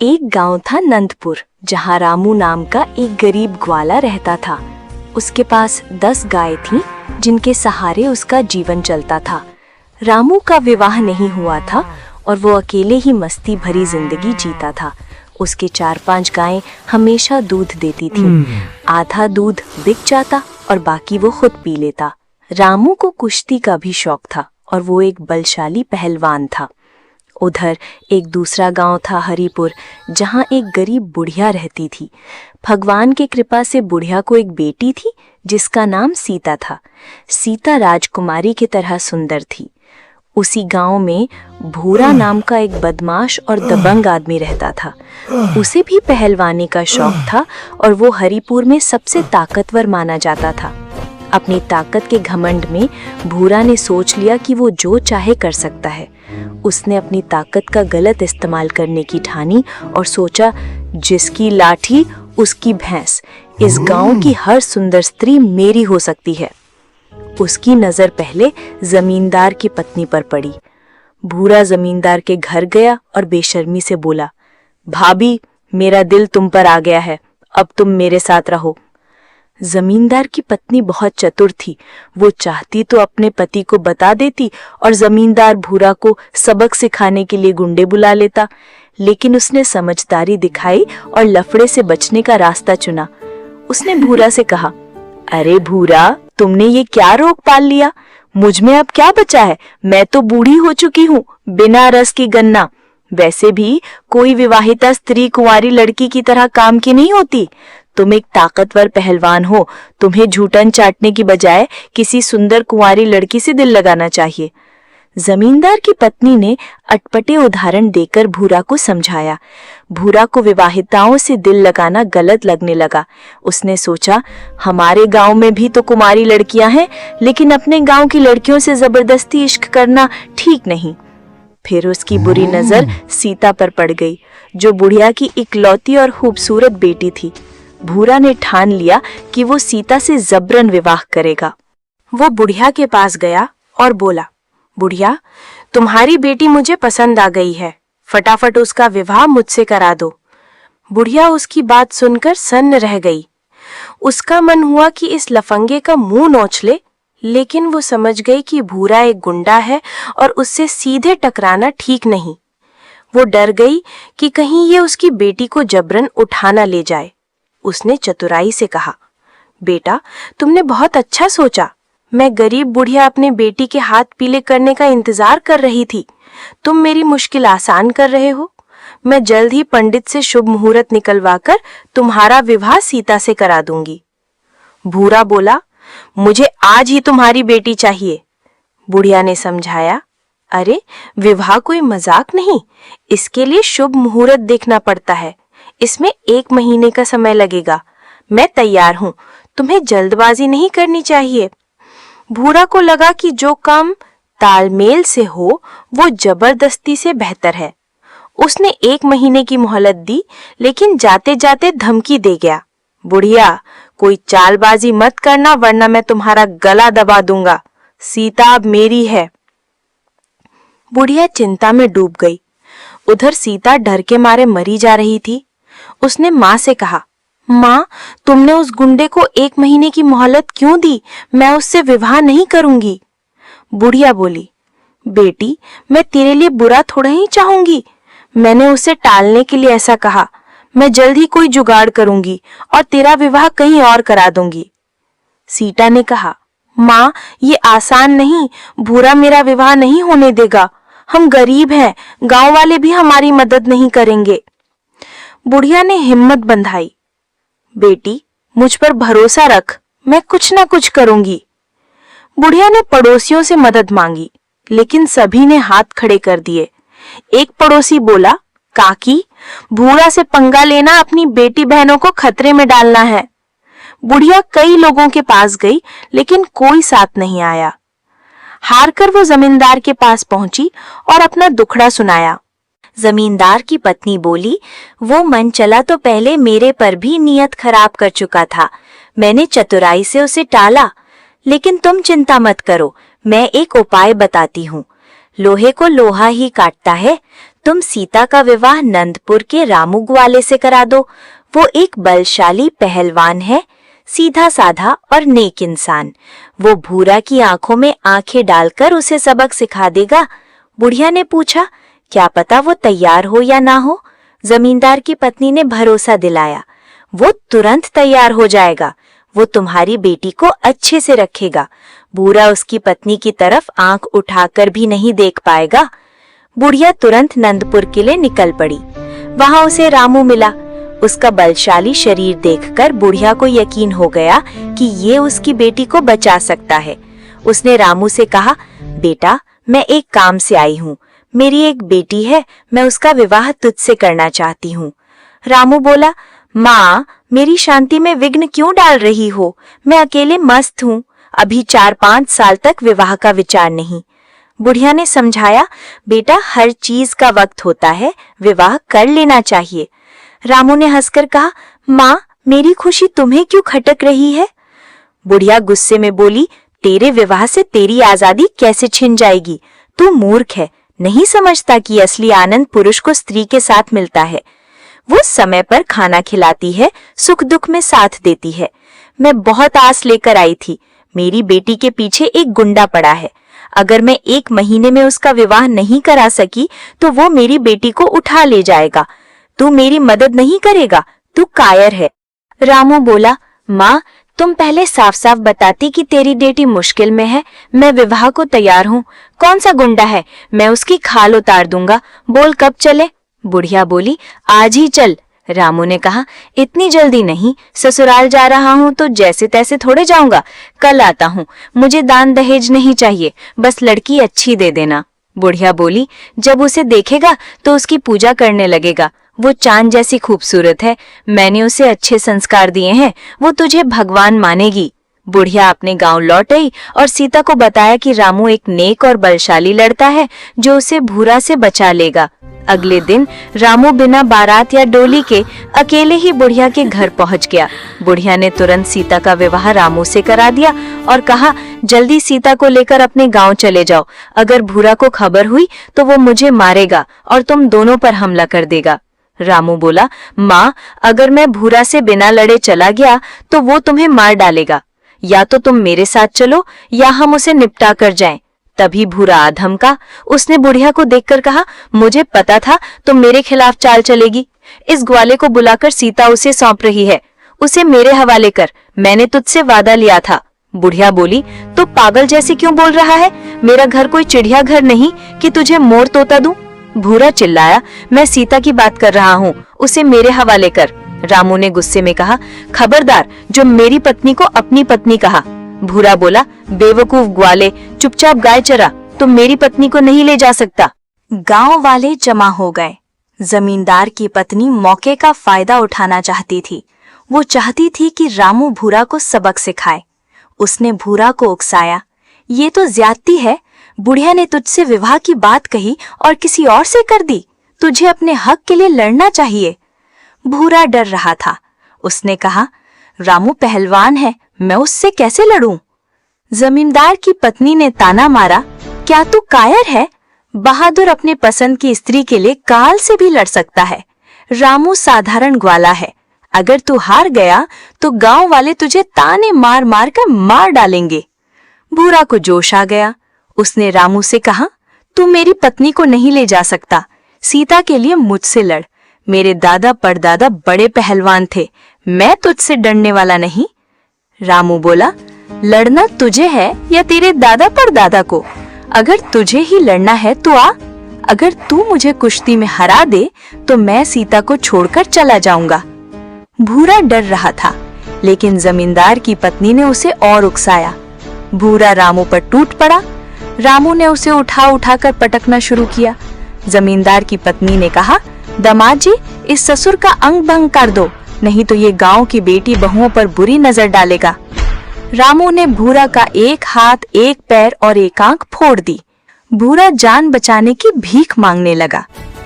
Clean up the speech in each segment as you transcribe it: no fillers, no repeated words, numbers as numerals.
एक गांव था नंदपुर, जहां रामू नाम का एक गरीब ग्वाला रहता था। उसके पास 10 गाय थीं, जिनके सहारे उसका जीवन चलता था। रामू का विवाह नहीं हुआ था और वो अकेले ही मस्ती भरी जिंदगी जीता था। उसके 4-5 गायें हमेशा दूध देती थीं। आधा दूध बिक जाता और बाकी वो खुद पी लेता। रामू को कुश्ती का भी शौक था और वो एक बलशाली पहलवान था। उधर एक दूसरा गांव था हरिपुर, जहां एक गरीब बुढ़िया रहती थी। भगवान की कृपा से बुढ़िया को एक बेटी थी, जिसका नाम सीता था। सीता राजकुमारी की तरह सुंदर थी। उसी गांव में भूरा नाम का एक बदमाश और दबंग आदमी रहता था। उसे भी पहलवानी का शौक था और वो हरिपुर में सबसे ताकतवर माना जाता था। अपनी ताकत के घमंड में भूरा ने सोच लिया कि वो जो चाहे कर सकता है। उसने अपनी ताकत का गलत इस्तेमाल करने की ठानी और सोचा, जिसकी लाठी उसकी भैंस, इस गांव की हर सुंदर स्त्री मेरी हो सकती है। उसकी नजर पहले जमींदार की पत्नी पर पड़ी। भूरा जमींदार के घर गया और बेशर्मी से बोला, भाभी, मेरा दिल तुम पर आ गया है, अब तुम मेरे साथ रहो। जमींदार की पत्नी बहुत चतुर थी। वो चाहती तो अपने पति को बता देती और जमींदार भूरा को सबक सिखाने के लिए गुंडे बुला लेता, लेकिन उसने समझदारी दिखाई और लफड़े से बचने का रास्ता चुना। उसने भूरा से कहा, अरे भूरा, तुमने ये क्या रोग पाल लिया? मुझ में अब क्या बचा है? मैं तो बूढ़ी हो चुकी हूँ, बिना रस की गन्ना। वैसे भी कोई विवाहिता स्त्री कुंवारी लड़की की तरह काम की नहीं होती। तुम एक ताकतवर पहलवान हो, तुम्हें झूठन चाटने की बजाय किसी सुंदर कुंवारी लड़की से दिल लगाना चाहिए। जमींदार की पत्नी ने अटपटे उदाहरण देकर भूरा को समझाया। भूरा को विवाहिताओं से दिल लगाना गलत लगने लगा। उसने सोचा, हमारे गांव में भी तो कुंवारी लड़कियां हैं, लेकिन अपने गांव की लड़कियों से जबरदस्ती इश्क करना ठीक नहीं। फिर उसकी बुरी नजर सीता पर पड़ गई, जो बुढ़िया की इकलौती और खूबसूरत बेटी थी। भूरा ने ठान लिया कि वो सीता से जबरन विवाह करेगा। वो बुढ़िया के पास गया और बोला, बुढ़िया, तुम्हारी बेटी मुझे पसंद आ गई है, फटाफट उसका विवाह मुझसे करा दो। बुढ़िया उसकी बात सुनकर सन्न रह गई। उसका मन हुआ कि इस लफंगे का मुंह नोच ले, लेकिन वो समझ गई कि भूरा एक गुंडा है और उससे सीधे टकराना ठीक नहीं। वो डर गई कि कहीं ये उसकी बेटी को जबरन उठा ना ले जाए। उसने चतुराई से कहा, बेटा, तुमने बहुत अच्छा सोचा। मैं गरीब बुढ़िया अपने बेटी के हाथ पीले करने का इंतजार कर रही थी। तुम मेरी मुश्किल आसान कर रहे हो। मैं जल्द ही पंडित से शुभ मुहूर्त निकलवाकर तुम्हारा विवाह सीता से करा दूंगी। भूरा बोला, मुझे आज ही तुम्हारी बेटी चाहिए। बुढ़िया ने समझाया, अरे, विवाह कोई मजाक नहीं, इसके लिए शुभ मुहूर्त देखना पड़ता है। इसमें 1 महीने का समय लगेगा। मैं तैयार हूँ, तुम्हें जल्दबाजी नहीं करनी चाहिए। भूरा को लगा कि जो काम तालमेल से हो वो जबरदस्ती से बेहतर है। उसने 1 महीने की मोहलत दी, लेकिन जाते जाते धमकी दे गया, बुढ़िया, कोई चालबाजी मत करना, वरना मैं तुम्हारा गला दबा दूंगा। सीता अब मेरी है। बुढ़िया चिंता में डूब गई। उधर सीता डर के मारे मरी जा रही थी। उसने माँ से कहा, माँ, तुमने उस गुंडे को 1 महीने की मोहलत क्यों दी? मैं उससे विवाह नहीं करूंगी। बुढ़िया बोली, बेटी, मैं तेरे लिए बुरा थोड़ा ही चाहूंगी। मैंने उसे टालने के लिए ऐसा कहा। मैं जल्द ही कोई जुगाड़ करूंगी और तेरा विवाह कहीं और करा दूंगी। सीता ने कहा, माँ, ये आसान नहीं। भूरा मेरा विवाह नहीं होने देगा। हम गरीब हैं, गांव वाले भी हमारी मदद नहीं करेंगे। बुढ़िया ने हिम्मत बंधाई, बेटी, मुझ पर भरोसा रख, मैं कुछ ना कुछ करूंगी। बुढ़िया ने पड़ोसियों से मदद मांगी, लेकिन सभी ने हाथ खड़े कर दिए। एक पड़ोसी बोला, काकी, भूरा से पंगा लेना अपनी बेटी बहनों को खतरे में डालना है। बुढ़िया कई लोगों के पास गई, लेकिन कोई साथ नहीं आया। हारकर वो जमींदार के पास पहुंची और अपना दुखड़ा सुनाया। जमींदार की पत्नी बोली, वो मन चला तो पहले मेरे पर भी नियत खराब कर चुका था। मैंने चतुराई से उसे टाला, लेकिन तुम चिंता मत करो, मैं एक उपाय बताती हूँ। लोहे को लोहा ही काटता है, तुम सीता का विवाह नंदपुर के रामू ग्वाले से करा दो। वो एक बलशाली पहलवान है, सीधा साधा और नेक इंसान। वो भूरा की आंखों में आंखें डालकर उसे सबक सिखा देगा। बुढ़िया ने पूछा, क्या पता वो तैयार हो या ना हो। जमींदार की पत्नी ने भरोसा दिलाया, वो तुरंत तैयार हो जाएगा। वो तुम्हारी बेटी को अच्छे से रखेगा। भूरा उसकी पत्नी की तरफ आंख उठाकर भी नहीं देख पाएगा। बुढ़िया तुरंत नंदपुर के लिए निकल पड़ी। वहां उसे रामू मिला। उसका बलशाली शरीर देखकर बुढ़िया को यकीन हो गया कि ये उसकी बेटी को बचा सकता है। उसने रामू से कहा, बेटा, मैं एक काम से आई हूँ। मेरी एक बेटी है, मैं उसका विवाह तुझसे करना चाहती हूँ। रामू बोला, माँ, मेरी शांति में विघ्न क्यों डाल रही हो? मैं अकेले मस्त हूँ। अभी 4-5 साल तक विवाह का विचार नहीं। बुढ़िया ने समझाया, बेटा, हर चीज का वक्त होता है, विवाह कर लेना चाहिए। रामू ने हंसकर कहा, माँ, मेरी खुशी तुम्हें क्यों खटक रही है? बुढ़िया गुस्से में बोली, तेरे विवाह से तेरी आजादी कैसे छिन जाएगी? तू मूर्ख है, नहीं समझता कि असली आनंद पुरुष को स्त्री के साथ मिलता है। वो समय पर खाना खिलाती है, सुख दुख में साथ देती है। मैं बहुत आस लेकर आई थी। मेरी बेटी के पीछे एक गुंडा पड़ा है। अगर मैं 1 महीने में उसका विवाह नहीं करा सकी तो वो मेरी बेटी को उठा ले जाएगा। तू मेरी मदद नहीं करेगा, तू कायर है। रामू बोला, माँ, तुम पहले साफ साफ बताती कि तेरी बेटी मुश्किल में है। मैं विवाह को तैयार हूँ। कौन सा गुंडा है? मैं उसकी खाल उतार दूंगा। बोल कब चले? बुढ़िया बोली, आज ही चल। रामू ने कहा, इतनी जल्दी नहीं, ससुराल जा रहा हूँ तो जैसे तैसे थोड़े जाऊंगा। कल आता हूँ। मुझे दान दहेज नहीं चाहिए, बस लड़की अच्छी दे देना। बुढ़िया बोली, जब उसे देखेगा तो उसकी पूजा करने लगेगा। वो चांद जैसी खूबसूरत है। मैंने उसे अच्छे संस्कार दिए हैं, वो तुझे भगवान मानेगी। बुढ़िया अपने गांव लौट आई और सीता को बताया कि रामू एक नेक और बलशाली लड़का है जो उसे भूरा से बचा लेगा। अगले दिन रामू बिना बारात या डोली के अकेले ही बुढ़िया के घर पहुंच गया। बुढ़िया ने तुरंत सीता का विवाह रामू से करा दिया और कहा, जल्दी सीता को लेकर अपने गांव चले जाओ। अगर भूरा को खबर हुई तो वो मुझे मारेगा और तुम दोनों पर हमला कर देगा। रामू बोला, माँ, अगर मैं भूरा से बिना लड़े चला गया तो वो तुम्हें मार डालेगा। या तो तुम मेरे साथ चलो या हम उसे निपटा कर जाएं। तभी भूरा आधमका। उसने बुढ़िया को देखकर कहा, मुझे पता था तुम मेरे खिलाफ चाल चलेगी। इस ग्वाले को बुलाकर सीता उसे सौंप रही है। उसे मेरे हवाले कर, मैंने तुझसे वादा लिया था। बुढ़िया बोली, तो पागल जैसे क्यों बोल रहा है? मेरा घर कोई चिड़िया घर नहीं कि तुझे मोर तोता दूं। भूरा चिल्लाया, मैं सीता की बात कर रहा हूँ, उसे मेरे हवाले कर। रामू ने गुस्से में कहा, खबरदार, जो मेरी पत्नी को अपनी पत्नी कहा। भूरा बोला, बेवकूफ ग्वाले, चुपचाप गाय चरा, तुम मेरी पत्नी को नहीं ले जा सकता। गांव वाले जमा हो गए। जमींदार की पत्नी मौके का फायदा उठाना चाहती थी। वो चाहती थी कि रामू भूरा को सबक सिखाए। उसने भूरा को उकसाया, ये तो ज्यादती है। बुढ़िया ने तुझसे विवाह की बात कही और किसी और से कर दी। तुझे अपने हक के लिए लड़ना चाहिए। भूरा डर रहा था। उसने कहा, रामू पहलवान है, मैं उससे कैसे लड़ूं? जमींदार की पत्नी ने ताना मारा, क्या तू कायर है? बहादुर अपने पसंद की स्त्री के लिए काल से भी लड़ सकता है। रामू साधारण ग्वाला है। अगर तू हार गया तो गांव वाले तुझे ताने मार मार कर मार डालेंगे। भूरा को जोश आ गया। उसने रामू से कहा, तू मेरी पत्नी को नहीं ले जा सकता। सीता के लिए मुझसे लड़। मेरे दादा परदादा बड़े पहलवान थे, मैं तुझसे डरने वाला नहीं। रामू बोला, लड़ना तुझे है या तेरे दादा परदादा को? अगर तुझे ही लड़ना है तो आ। अगर तू मुझे कुश्ती में हरा दे तो मैं सीता को छोड़कर चला जाऊंगा। भूरा डर रहा था, लेकिन जमींदार की पत्नी ने उसे और उकसाया। भूरा रामू पर टूट पड़ा। रामू ने उसे उठा उठाकर पटकना शुरू किया। जमींदार की पत्नी ने कहा, दामाद जी, इस ससुर का अंग भंग कर दो, नहीं तो ये गांव की बेटी बहुओं पर बुरी नजर डालेगा। रामू ने भूरा का एक हाथ, एक पैर और एक आंख फोड़ दी। भूरा जान बचाने की भीख मांगने लगा।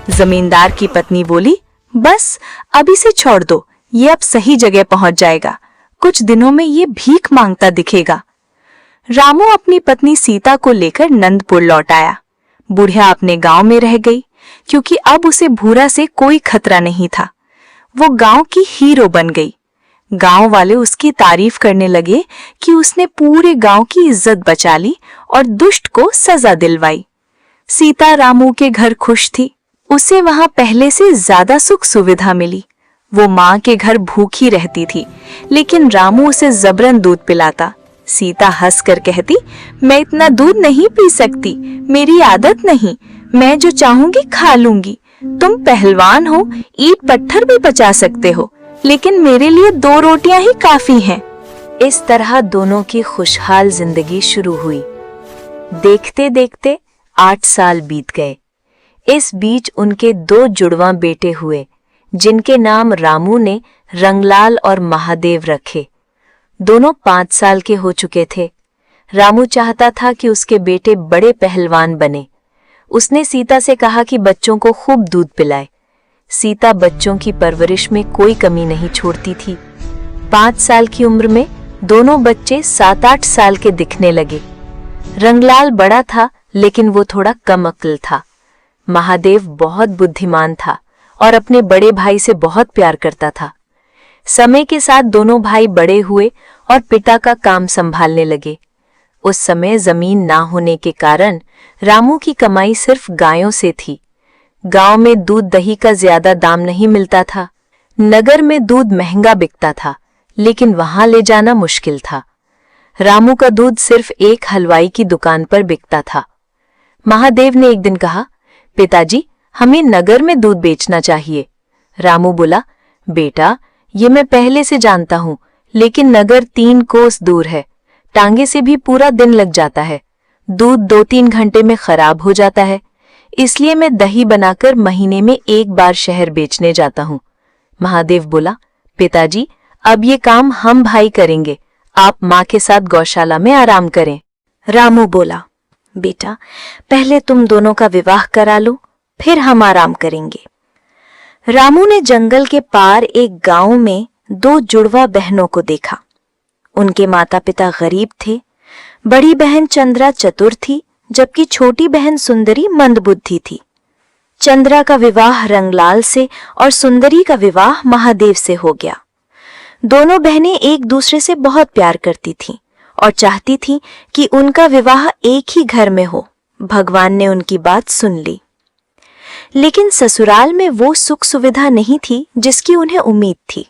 जमींदार की पत्नी बोली, बस अब इसे छोड़ दो, ये अब सही जगह पहुंच जाएगा। कुछ दिनों में ये भीख मांगता दिखेगा। रामू अपनी पत्नी सीता को लेकर नंदपुर लौट आया। बुढ़िया अपने गांव में रह गई, क्योंकि अब उसे भूरा से कोई खतरा नहीं था। वो गांव की हीरो बन गई। गांव वाले उसकी तारीफ करने लगे कि उसने पूरे गांव की इज्जत बचा ली और दुष्ट को सजा दिलवाई। सीता रामू के घर खुश थी। उसे वहां पहले से ज्यादा सुख सुविधा मिली। वो माँ के घर भूखी रहती थी, लेकिन रामू उसे जबरन दूध पिलाता। सीता हंसकर कहती, मैं इतना दूध नहीं पी सकती, मेरी आदत नहीं, मैं जो चाहूंगी खा लूंगी। तुम पहलवान हो, ईंट पत्थर भी पचा सकते हो, लेकिन मेरे लिए 2 रोटियां ही काफी हैं। इस तरह दोनों की खुशहाल जिंदगी शुरू हुई। देखते देखते 8 साल बीत गए। इस बीच उनके 2 जुड़वां बेटे हुए, जिनके नाम रामू ने रंगलाल और महादेव रखे। दोनों 5 साल के हो चुके थे। रामू चाहता था कि उसके बेटे बड़े पहलवान बने। उसने सीता से कहा कि बच्चों को खूब दूध पिलाए। सीता बच्चों की परवरिश में कोई कमी नहीं छोड़ती थी। 5 साल की उम्र में दोनों बच्चे 7-8 साल के दिखने लगे। रंगलाल बड़ा था, लेकिन वो थोड़ा कम अक्ल था। महादेव बहुत बुद्धिमान था और अपने बड़े भाई से बहुत प्यार करता था। समय के साथ दोनों भाई बड़े हुए और पिता का काम संभालने लगे। उस समय जमीन ना होने के कारण रामू की कमाई सिर्फ गायों से थी। गांव में दूध दही का ज्यादा दाम नहीं मिलता था। नगर में दूध महंगा बिकता था, लेकिन वहां ले जाना मुश्किल था। रामू का दूध सिर्फ एक हलवाई की दुकान पर बिकता था। महादेव ने एक दिन कहा, पिताजी, हमें नगर में दूध बेचना चाहिए। रामू बोला, बेटा, ये मैं पहले से जानता हूँ, लेकिन नगर 3 कोस दूर है। टांगे से भी पूरा दिन लग जाता है। दूध 2-3 घंटे में खराब हो जाता है। इसलिए मैं दही बनाकर महीने में 1 बार शहर बेचने जाता हूँ। महादेव बोला, पिताजी, अब ये काम हम भाई करेंगे। आप माँ के साथ गौशाला में आराम करें। रामू बोला, बेटा, पहले तुम दोनों का विवाह करा लो, फिर हम आराम करेंगे। रामू ने जंगल के पार एक गांव में 2 जुड़वा बहनों को देखा। उनके माता पिता गरीब थे। बड़ी बहन चंद्रा चतुर थी, जबकि छोटी बहन सुंदरी मंदबुद्धि थी। चंद्रा का विवाह रंगलाल से और सुंदरी का विवाह महादेव से हो गया। दोनों बहनें एक दूसरे से बहुत प्यार करती थीं और चाहती थीं कि उनका विवाह एक ही घर में हो। भगवान ने उनकी बात सुन ली। लेकिन ससुराल में वो सुख सुविधा नहीं थी जिसकी उन्हें उम्मीद थी।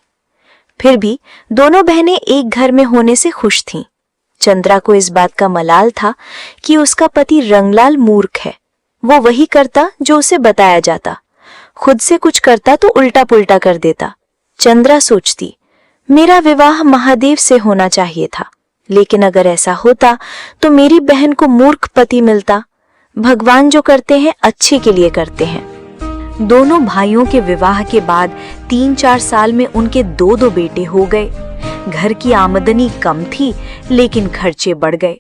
फिर भी दोनों बहनें एक घर में होने से खुश थीं। चंद्रा को इस बात का मलाल था कि उसका पति रंगलाल मूर्ख है। वो वही करता जो उसे बताया जाता, खुद से कुछ करता तो उल्टा पुल्टा कर देता। चंद्रा सोचती, मेरा विवाह महादेव से होना चाहिए था, लेकिन अगर ऐसा होता तो मेरी बहन को मूर्ख पति मिलता। भगवान जो करते हैं अच्छे के लिए करते हैं। दोनों भाइयों के विवाह के बाद 3-4 साल में उनके 2-2 बेटे हो गए। घर की आमदनी कम थी, लेकिन खर्चे बढ़ गए।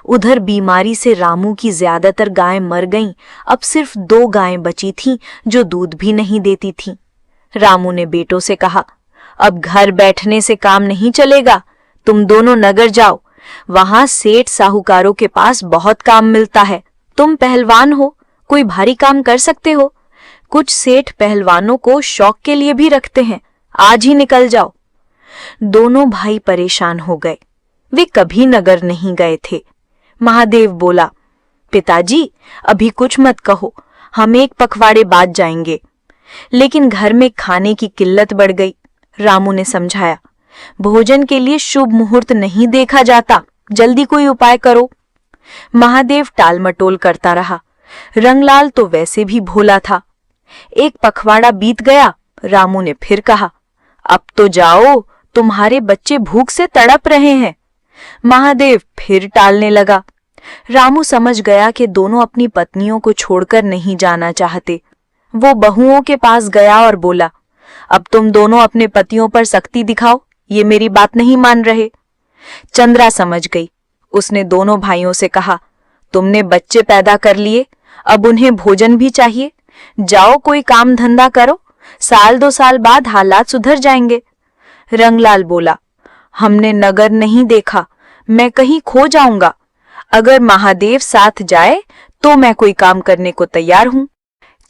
उधर बीमारी से रामू की ज्यादातर गायें मर गईं। अब सिर्फ 2 गायें बची थीं जो दूध भी नहीं देती थीं। रामू ने बेटों से कहा, अब घर बैठने से काम नहीं चलेगा, तुम दोनों नगर जाओ। वहां सेठ साहूकारों के पास बहुत काम मिलता है। तुम पहलवान हो, कोई भारी काम कर सकते हो। कुछ सेठ पहलवानों को शौक के लिए भी रखते हैं। आज ही निकल जाओ। दोनों भाई परेशान हो गए। वे कभी नगर नहीं गए थे। महादेव बोला, पिताजी, अभी कुछ मत कहो, हम 1 पखवाड़े बाद जाएंगे। लेकिन घर में खाने की किल्लत बढ़ गई। रामू ने समझाया, भोजन के लिए शुभ मुहूर्त नहीं देखा जाता, जल्दी कोई उपाय करो। महादेव टालमटोल करता रहा। रंगलाल तो वैसे भी भोला था। 1 पखवाड़ा बीत गया। रामू ने फिर कहा, अब तो जाओ, तुम्हारे बच्चे भूख से तड़प रहे हैं। महादेव फिर टालने लगा। रामू समझ गया कि दोनों अपनी पत्नियों को छोड़कर नहीं जाना चाहते। वो बहुओं के पास गया और बोला, अब तुम दोनों अपने पतियों पर सख्ती दिखाओ, ये मेरी बात नहीं मान रहे। चंद्रा समझ गई। उसने दोनों भाइयों से कहा, तुमने बच्चे पैदा कर लिए, अब उन्हें भोजन भी चाहिए। जाओ कोई काम धंधा करो, 1-2 साल बाद हालात सुधर जाएंगे। रंगलाल बोला, हमने नगर नहीं देखा, मैं कहीं खो जाऊंगा। अगर महादेव साथ जाए तो मैं कोई काम करने को तैयार हूं।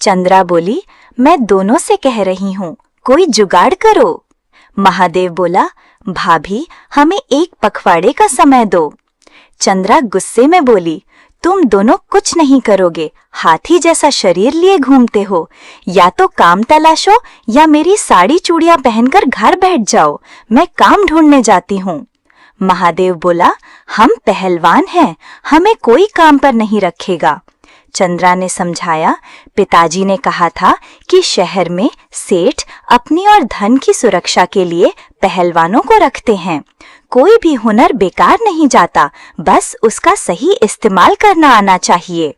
चंद्रा बोली, मैं दोनों से कह रही हूँ, कोई जुगाड़ करो। महादेव बोला, भाभी हमें एक पखवाड़े का समय दो। चंद्रा गुस्से में बोली, तुम दोनों कुछ नहीं करोगे, हाथी जैसा शरीर लिए घूमते हो। या तो काम तलाशो या मेरी साड़ी चूड़ियां पहनकर घर बैठ जाओ, मैं काम ढूंढने जाती हूँ। महादेव बोला, हम पहलवान हैं, हमें कोई काम पर नहीं रखेगा। चंद्रा ने समझाया, पिताजी ने कहा था कि शहर में सेठ अपनी और धन की सुरक्षा के लिए पहलवानों को रखते हैं। कोई भी हुनर बेकार नहीं जाता, बस उसका सही इस्तेमाल करना आना चाहिए।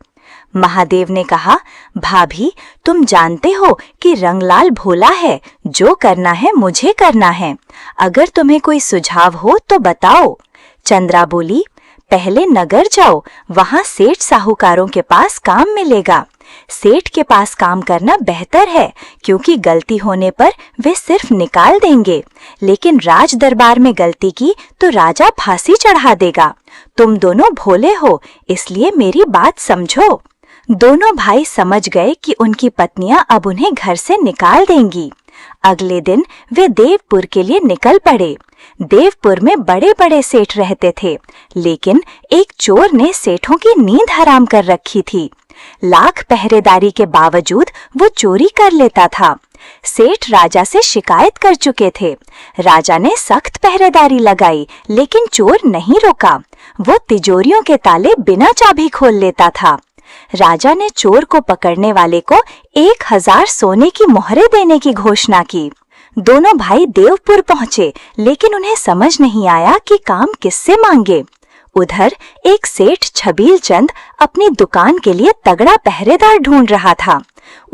महादेव ने कहा, भाभी तुम जानते हो कि रंगलाल भोला है, जो करना है मुझे करना है। अगर तुम्हें कोई सुझाव हो तो बताओ। चंद्रा बोली, पहले नगर जाओ, वहाँ सेठ साहूकारों के पास काम मिलेगा। सेठ के पास काम करना बेहतर है, क्योंकि गलती होने पर वे सिर्फ निकाल देंगे, लेकिन राज दरबार में गलती की तो राजा फांसी चढ़ा देगा। तुम दोनों भोले हो, इसलिए मेरी बात समझो। दोनों भाई समझ गए कि उनकी पत्नियां अब उन्हें घर से निकाल देंगी। अगले दिन वे देवपुर के लिए निकल पड़े। देवपुर में बड़े बड़े सेठ रहते थे, लेकिन एक चोर ने सेठों की नींद हराम कर रखी थी। लाख पहरेदारी के बावजूद वो चोरी कर लेता था। सेठ राजा से शिकायत कर चुके थे। राजा ने सख्त पहरेदारी लगाई, लेकिन चोर नहीं रुका। वो तिजोरियों के ताले बिना चाबी खोल लेता था। राजा ने चोर को पकड़ने वाले को 1000 सोने की मोहरें देने की घोषणा की। दोनों भाई देवपुर पहुंचे, लेकिन उन्हें समझ नहीं आया कि काम किससे मांगे। उधर एक सेठ छबील चंद अपनी दुकान के लिए तगड़ा पहरेदार ढूंढ रहा था।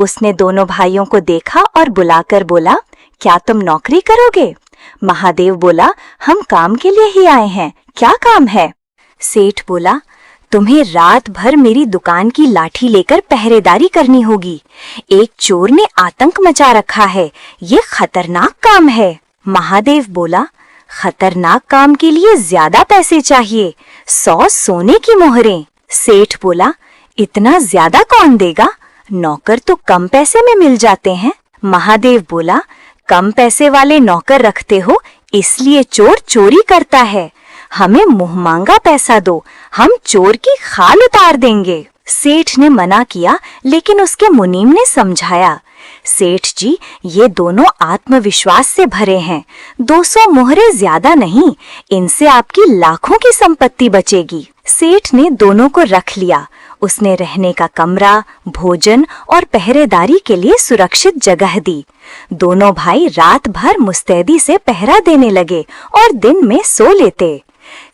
उसने दोनों भाइयों को देखा और बुलाकर बोला, क्या तुम नौकरी करोगे? महादेव बोला, हम काम के लिए ही आए हैं, क्या काम है? सेठ बोला, तुम्हें रात भर मेरी दुकान की लाठी लेकर पहरेदारी करनी होगी। एक चोर ने आतंक मचा रखा है, ये खतरनाक काम है। महादेव बोला, खतरनाक काम के लिए ज्यादा पैसे चाहिए, 100 सोने की मोहरें। सेठ बोला, इतना ज्यादा कौन देगा? नौकर तो कम पैसे में मिल जाते हैं। महादेव बोला, कम पैसे वाले नौकर रखते हो, इसलिए चोर चोरी करता है। हमें मुंहमांगा पैसा दो, हम चोर की खाल उतार देंगे। सेठ ने मना किया, लेकिन उसके मुनीम ने समझाया, सेठ जी ये दोनों आत्मविश्वास से भरे हैं, 200 मोहरें ज्यादा नहीं, इनसे आपकी लाखों की संपत्ति बचेगी। सेठ ने दोनों को रख लिया। उसने रहने का कमरा, भोजन और पहरेदारी के लिए सुरक्षित जगह दी। दोनों भाई रात भर मुस्तैदी से पहरा देने लगे और दिन में सो लेते।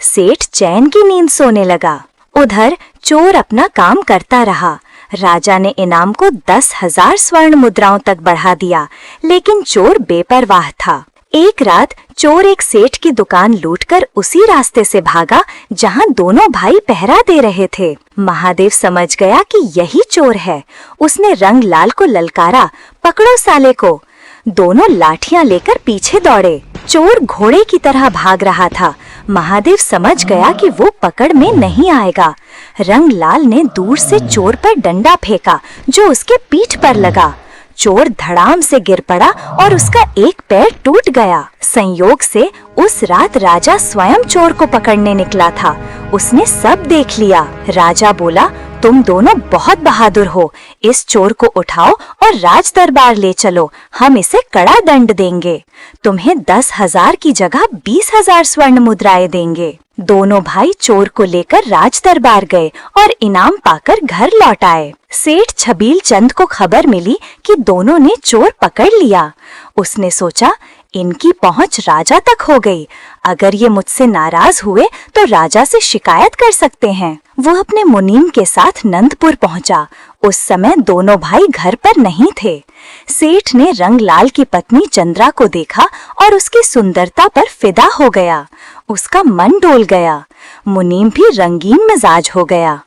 सेठ चैन की नींद सोने लगा। उधर चोर अपना काम करता रहा। राजा ने इनाम को 10,000 स्वर्ण मुद्राओं तक बढ़ा दिया, लेकिन चोर बेपरवाह था। एक रात चोर एक सेठ की दुकान लूटकर उसी रास्ते से भागा जहां दोनों भाई पहरा दे रहे थे। महादेव समझ गया कि यही चोर है। उसने रंगलाल को ललकारा, पकड़ो साले को। दोनों लाठियां लेकर पीछे दौड़े। चोर घोड़े की तरह भाग रहा था। महादेव समझ गया कि वो पकड़ में नहीं आएगा। रंगलाल ने दूर से चोर पर डंडा फेंका, जो उसके पीठ पर लगा। चोर धड़ाम से गिर पड़ा और उसका एक पैर टूट गया। संयोग से उस रात राजा स्वयं चोर को पकड़ने निकला था। उसने सब देख लिया। राजा बोला, तुम दोनों बहुत बहादुर हो, इस चोर को उठाओ और राज दरबार ले चलो, हम इसे कड़ा दंड देंगे। तुम्हें 10,000 की जगह 20,000 स्वर्ण मुद्राएं देंगे। दोनों भाई चोर को लेकर राज दरबार गए और इनाम पाकर घर लौट आए। सेठ छबील चंद को खबर मिली कि दोनों ने चोर पकड़ लिया। उसने सोचा, इनकी पहुंच राजा तक हो गई। अगर ये मुझसे नाराज हुए तो राजा से शिकायत कर सकते हैं। वो अपने मुनीम के साथ नंदपुर पहुंचा। उस समय दोनों भाई घर पर नहीं थे। सेठ ने रंगलाल की पत्नी चंद्रा को देखा और उसकी सुंदरता पर फिदा हो गया। उसका मन डोल गया। मुनीम भी रंगीन मिजाज हो गया।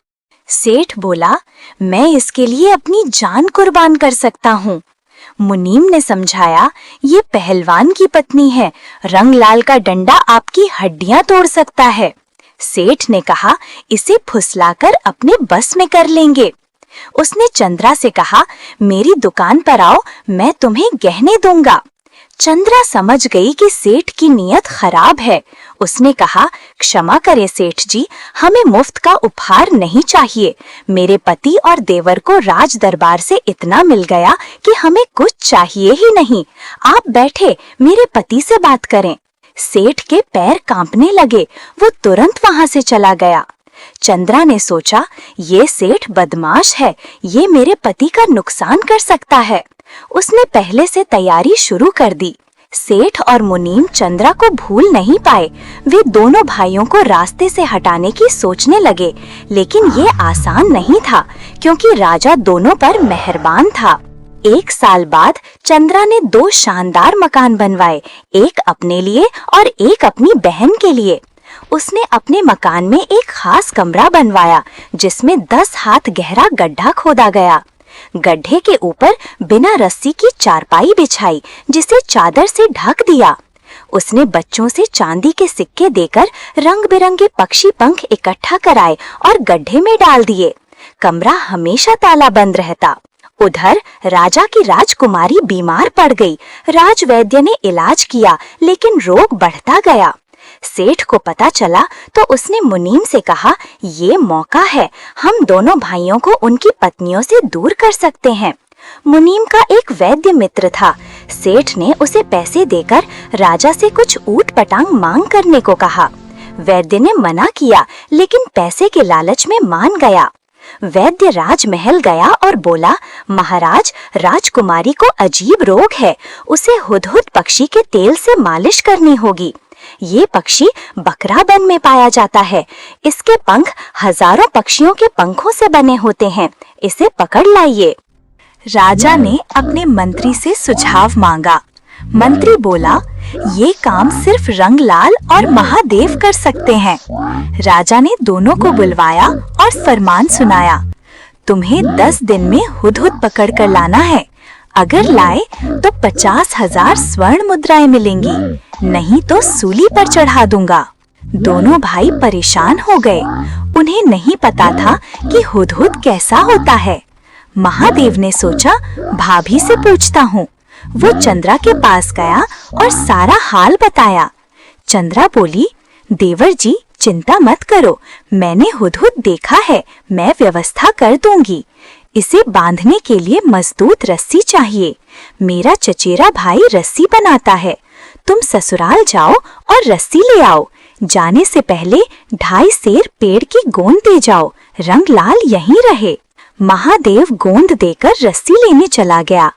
सेठ बोला, मैं इसके लिए अपनी जान कुर्बान कर सकता हूँ। मुनीम ने समझाया, ये पहलवान की पत्नी है, रंगलाल का डंडा आपकी हड्डियां तोड़ सकता है। सेठ ने कहा, इसे फुसलाकर अपने बस में कर लेंगे। उसने चंद्रा से कहा, मेरी दुकान पर आओ, मैं तुम्हें गहने दूंगा। चंद्रा समझ गई कि सेठ की नीयत खराब है। उसने कहा, क्षमा करें सेठ जी, हमें मुफ्त का उपहार नहीं चाहिए। मेरे पति और देवर को राज दरबार से इतना मिल गया कि हमें कुछ चाहिए ही नहीं। आप बैठे मेरे पति से बात करें। सेठ के पैर कांपने लगे। वो तुरंत वहां से चला गया। चंद्रा ने सोचा, ये सेठ बदमाश है, ये मेरे पति का नुकसान कर सकता है। उसने पहले से तैयारी शुरू कर दी। सेठ और मुनीम चंद्रा को भूल नहीं पाए। वे दोनों भाइयों को रास्ते से हटाने की सोचने लगे, लेकिन ये आसान नहीं था क्योंकि राजा दोनों पर मेहरबान था। 1 साल बाद चंद्रा ने 2 शानदार मकान बनवाए, एक अपने लिए और एक अपनी बहन के लिए। उसने अपने मकान में एक खास कमरा बनवाया जिसमें 10 हाथ गहरा गड्ढा खोदा गया। गड्ढे के ऊपर बिना रस्सी की चारपाई बिछाई, जिसे चादर से ढक दिया। उसने बच्चों से चांदी के सिक्के देकर रंग बिरंगे पक्षी पंख इकट्ठा कराए और गड्ढे में डाल दिए। कमरा हमेशा ताला बंद रहता। उधर राजा की राजकुमारी बीमार पड़ गई। राजवैद्य ने इलाज किया, लेकिन रोग बढ़ता गया। सेठ को पता चला तो उसने मुनीम से कहा, ये मौका है, हम दोनों भाइयों को उनकी पत्नियों से दूर कर सकते हैं। मुनीम का एक वैद्य मित्र था। सेठ ने उसे पैसे देकर राजा से कुछ ऊट पटांग मांग करने को कहा। वैद्य ने मना किया, लेकिन पैसे के लालच में मान गया। वैद्य राजमहल गया और बोला, महाराज, राजकुमारी को अजीब रोग है, उसे हुदहुद पक्षी के तेल से मालिश करनी होगी। ये पक्षी बकरा वन में पाया जाता है। इसके पंख हजारों पक्षियों के पंखों से बने होते हैं। इसे पकड़ लाइए। राजा ने अपने मंत्री से सुझाव मांगा। मंत्री बोला, ये काम सिर्फ रंगलाल और महादेव कर सकते हैं। राजा ने दोनों को बुलवाया और फरमान सुनाया, तुम्हें 10 दिन में हुदहुद पकड़ कर लाना है। अगर लाए तो 50,000 स्वर्ण मुद्राएं मिलेंगी, नहीं तो सूली पर चढ़ा दूंगा। दोनों भाई परेशान हो गए। उन्हें नहीं पता था कि हुदहुद कैसा होता है। महादेव ने सोचा, भाभी से पूछता हूँ। वो चंद्रा के पास गया और सारा हाल बताया। चंद्रा बोली, देवर जी, चिंता मत करो, मैंने हुदहुद देखा है, मैं व्यवस्था कर दूंगी। इसे बांधने के लिए मजबूत रस्सी चाहिए। मेरा चचेरा भाई रस्सी बनाता है। तुम ससुराल जाओ और रस्सी ले आओ। जाने से पहले 2.5 सेर पेड़ की गोंद दे जाओ। रंगलाल यहीं रहे। महादेव गोंद देकर रस्सी लेने चला गया।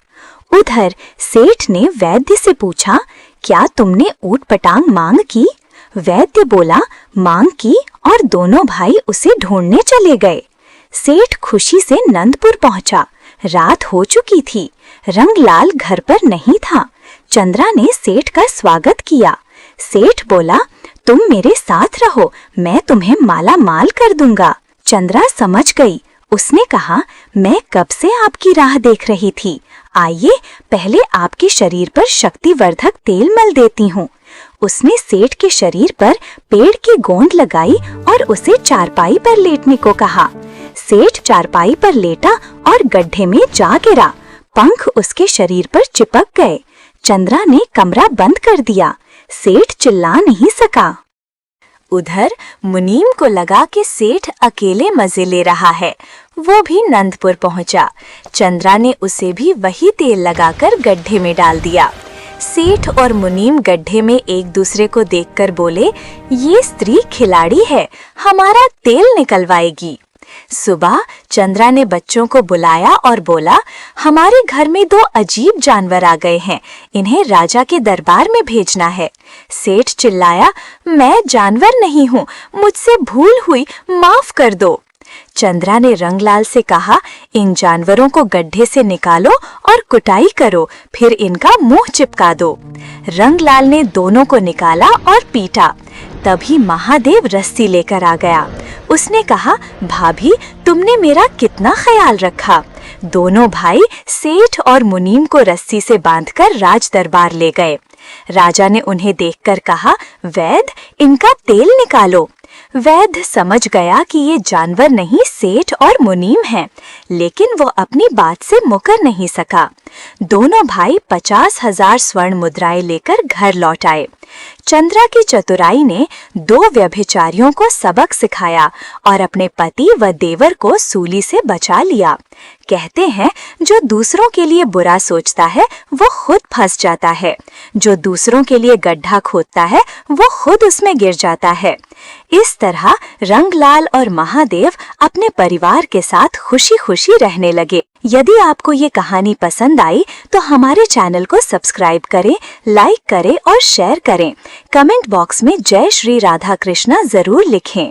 उधर सेठ ने वैद्य से पूछा, क्या तुमने ऊट पटांग मांग की? वैद्य बोला, मांग की, और दोनों भाई उसे ढूंढने चले गए। सेठ खुशी से नंदपुर पहुंचा। रात हो चुकी थी। रंगलाल घर पर नहीं था। चंद्रा ने सेठ का स्वागत किया। सेठ बोला, तुम मेरे साथ रहो, मैं तुम्हें माला माल कर दूंगा। चंद्रा समझ गई। उसने कहा, मैं कब से आपकी राह देख रही थी। आइए, पहले आपके शरीर पर शक्तिवर्धक तेल मल देती हूँ। उसने सेठ के शरीर पर पेड़ की गोंद लगाई और उसे चारपाई पर लेटने को कहा। सेठ चारपाई पर लेटा और गड्ढे में जा गिरा। पंख उसके शरीर पर चिपक गए। चंद्रा ने कमरा बंद कर दिया। सेठ चिल्ला नहीं सका। उधर मुनीम को लगा कि सेठ अकेले मजे ले रहा है। वो भी नंदपुर पहुंचा। चंद्रा ने उसे भी वही तेल लगाकर गड्ढे में डाल दिया। सेठ और मुनीम गड्ढे में एक दूसरे को देखकर बोले, ये स्त्री खिलाड़ी है, हमारा तेल निकलवाएगी। सुबह चंद्रा ने बच्चों को बुलाया और बोला, हमारे घर में 2 अजीब जानवर आ गए हैं, इन्हें राजा के दरबार में भेजना है। सेठ चिल्लाया, मैं जानवर नहीं हूँ, मुझसे भूल हुई, माफ कर दो। चंद्रा ने रंगलाल से कहा, इन जानवरों को गड्ढे से निकालो और कुटाई करो, फिर इनका मुंह चिपका दो। रंगलाल ने दोनों को निकाला और पीटा। तभी महादेव रस्सी लेकर आ गया। उसने कहा, भाभी, तुमने मेरा कितना ख्याल रखा। दोनों भाई सेठ और मुनीम को रस्सी से बांधकर राज दरबार ले गए। राजा ने उन्हें देखकर कहा, वैद्य, इनका तेल निकालो। वैद्य समझ गया कि ये जानवर नहीं सेठ और मुनीम हैं, लेकिन वो अपनी बात से मुकर नहीं सका। दोनों भाई 50,000 स्वर्ण मुद्राएं लेकर घर लौट आए। चंद्रा की चतुराई ने 2 व्यभिचारियों को सबक सिखाया और अपने पति व देवर को सूली से बचा लिया। कहते हैं, जो दूसरों के लिए बुरा सोचता है वो खुद फंस जाता है, जो दूसरों के लिए गड्ढा खोदता है वो खुद उसमें गिर जाता है। इस तरह रंगलाल और महादेव अपने परिवार के साथ खुशी खुशी रहने लगे। यदि आपको ये कहानी पसंद आई तो हमारे चैनल को सब्सक्राइब करें, लाइक करें और शेयर करें। कमेंट बॉक्स में जय श्री राधा कृष्णा जरूर लिखें।